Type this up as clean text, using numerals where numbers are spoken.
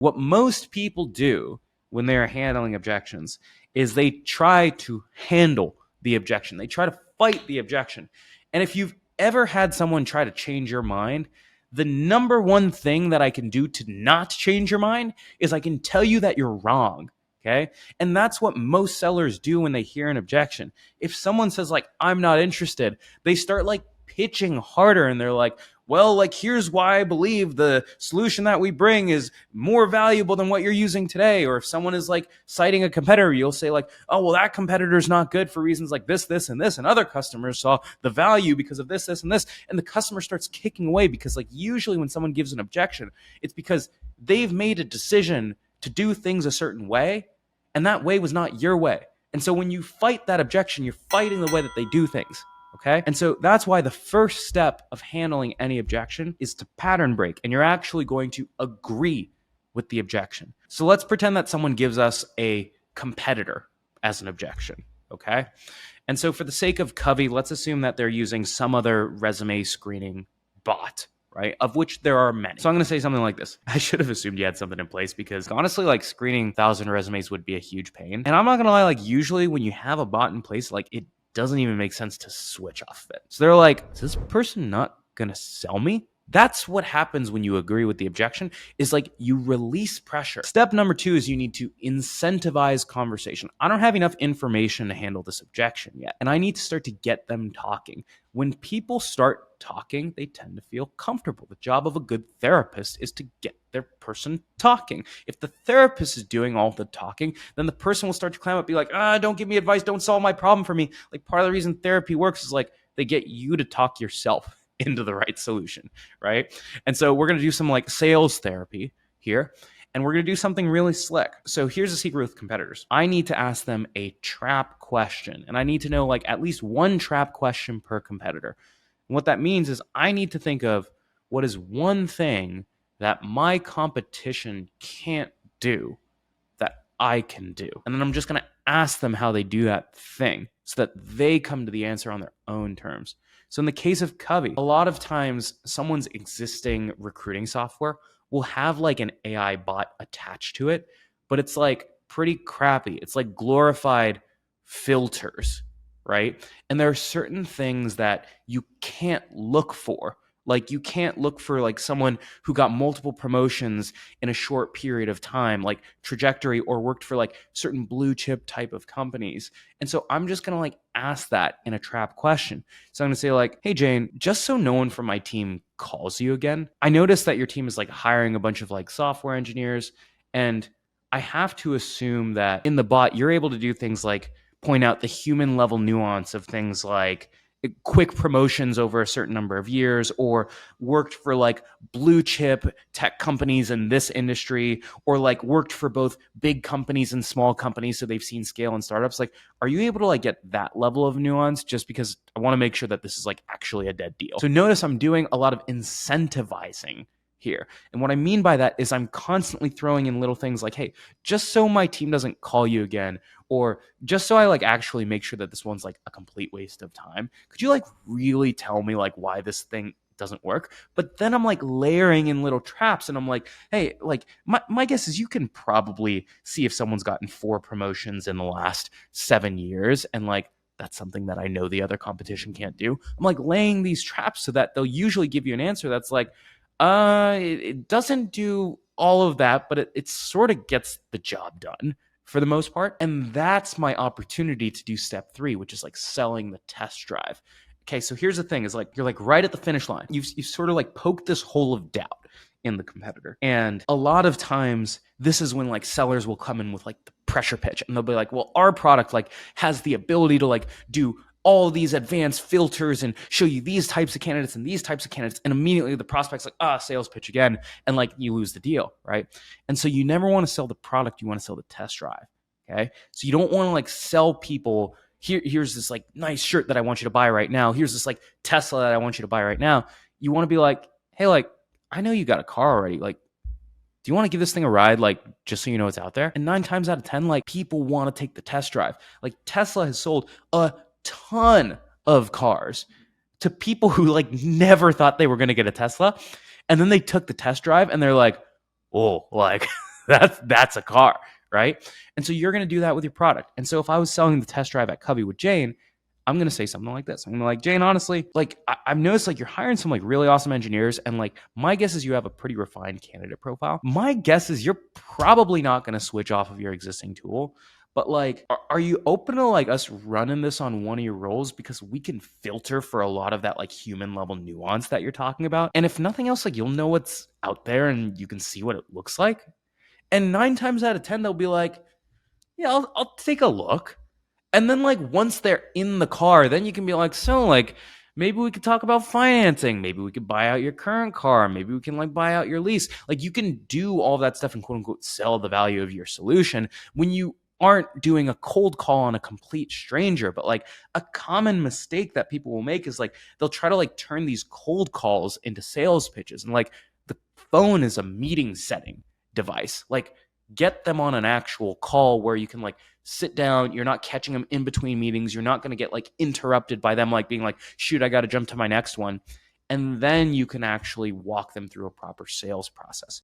What most people do when they're handling objections is they try to handle the objection. They try to fight the objection. And if you've ever had someone try to change your mind, the number one thing that I can do to not change your mind is I can tell you that you're wrong. Okay. And that's what most sellers do when they hear an objection. If someone says, like, I'm not interested, they start like pitching harder and they're like, well, like, here's why I believe the solution that we bring is more valuable than what you're using today. Or if someone is like citing a competitor, you'll say, like, oh, well, that competitor's not good for reasons like this, this, and this. And other customers saw the value because of this, this, and this. And the customer starts kicking away because, like, usually when someone gives an objection, it's because they've made a decision to do things a certain way, and that way was not your way. And so when you fight that objection, you're fighting the way that they do things. Okay. And so that's why the first step of handling any objection is to pattern break. And you're actually going to agree with the objection. So let's pretend that someone gives us a competitor as an objection. Okay. And so for the sake of Covey, let's assume that they're using some other resume screening bot, right? Of which there are many. So I'm going to say something like this. I should have assumed you had something in place because honestly, like, screening 1,000 resumes would be a huge pain. And I'm not going to lie, like, usually when you have a bot in place, like, it doesn't even make sense to switch off of it. So they're like, is this person not going to sell me? That's what happens when you agree with the objection, is like you release pressure. Step number 2 is you need to incentivize conversation. I don't have enough information to handle this objection yet, and I need to start to get them talking. When people start talking, they tend to feel comfortable. The job of a good therapist is to get their person talking. If the therapist is doing all the talking, then the person will start to climb up, be like, don't give me advice, don't solve my problem for me. Like, part of the reason therapy works is like they get you to talk yourself into the right solution, right? And so we're going to do some like sales therapy here, and we're going to do something really slick. So here's the secret with competitors. I need to ask them a trap question, and I need to know like at least one trap question per competitor. And what that means is I need to think of what is one thing that my competition can't do that I can do. And then I'm just going to ask them how they do that thing so that they come to the answer on their own terms. So in the case of Covey, a lot of times someone's existing recruiting software will have like an AI bot attached to it, but it's like pretty crappy. It's like glorified filters, right? And there are certain things that you can't look for. Like, you can't look for like someone who got multiple promotions in a short period of time, like trajectory, or worked for like certain blue chip type of companies. And so I'm just going to like ask that in a trap question. So I'm going to say like, hey, Jane, just so no one from my team calls you again, I noticed that your team is like hiring a bunch of like software engineers. And I have to assume that in the bot, you're able to do things like point out the human level nuance of things like quick promotions over a certain number of years, or worked for like blue chip tech companies in this industry, or like worked for both big companies and small companies, so they've seen scale and startups. Like, are you able to like get that level of nuance? Just because I want to make sure that this is like actually a dead deal. So notice I'm doing a lot of incentivizing here. And what I mean by that is I'm constantly throwing in little things like, hey, just so my team doesn't call you again, or just so I like actually make sure that this one's like a complete waste of time, could you like really tell me like why this thing doesn't work? But then I'm like layering in little traps, and I'm like, hey, like my guess is you can probably see if someone's gotten 4 promotions in the last 7 years, and like that's something that I know the other competition can't do. I'm like laying these traps so that they'll usually give you an answer that's like, it doesn't do all of that, but it sort of gets the job done for the most part. And that's my opportunity to do step 3, which is like selling the test drive. Okay, so here's the thing, is like you're like right at the finish line. You've sort of like poked this hole of doubt in the competitor. And a lot of times this is when like sellers will come in with like the pressure pitch, and they'll be like, well, our product like has the ability to like do all these advanced filters and show you these types of candidates and these types of candidates. And immediately the prospect's like, sales pitch again. And like you lose the deal, right? And so you never want to sell the product. You want to sell the test drive. Okay. So you don't want to like sell people, here's this like nice shirt that I want you to buy right now. Here's this like Tesla that I want you to buy right now. You want to be like, hey, like, I know you got a car already. Like, do you want to give this thing a ride? Like, just so you know it's out there. And 9 times out of 10, like people want to take the test drive. Like Tesla has sold a ton of cars to people who like never thought they were going to get a Tesla. And then they took the test drive and they're like, oh, like That's a car, right? And so you're going to do that with your product. And so if I was selling the test drive at Covey with Jane, I'm going to say something like this. I'm going to like, Jane, honestly, like I've noticed like you're hiring some like really awesome engineers. And like my guess is you have a pretty refined candidate profile. My guess is you're probably not going to switch off of your existing tool. But like, are you open to like us running this on one of your roles? Because we can filter for a lot of that like human level nuance that you're talking about. And if nothing else, like you'll know what's out there and you can see what it looks like. And 9 times out of 10, they'll be like, yeah, I'll take a look. And then like once they're in the car, then you can be like, so like maybe we could talk about financing. Maybe we could buy out your current car. Maybe we can like buy out your lease. Like you can do all that stuff and quote unquote sell the value of your solution when you aren't doing a cold call on a complete stranger. But like a common mistake that people will make is like they'll try to like turn these cold calls into sales pitches. And like the phone is a meeting setting device. Like get them on an actual call where you can like sit down. You're not catching them in between meetings. You're not going to get like interrupted by them like being like, shoot, I got to jump to my next one. And then you can actually walk them through a proper sales process.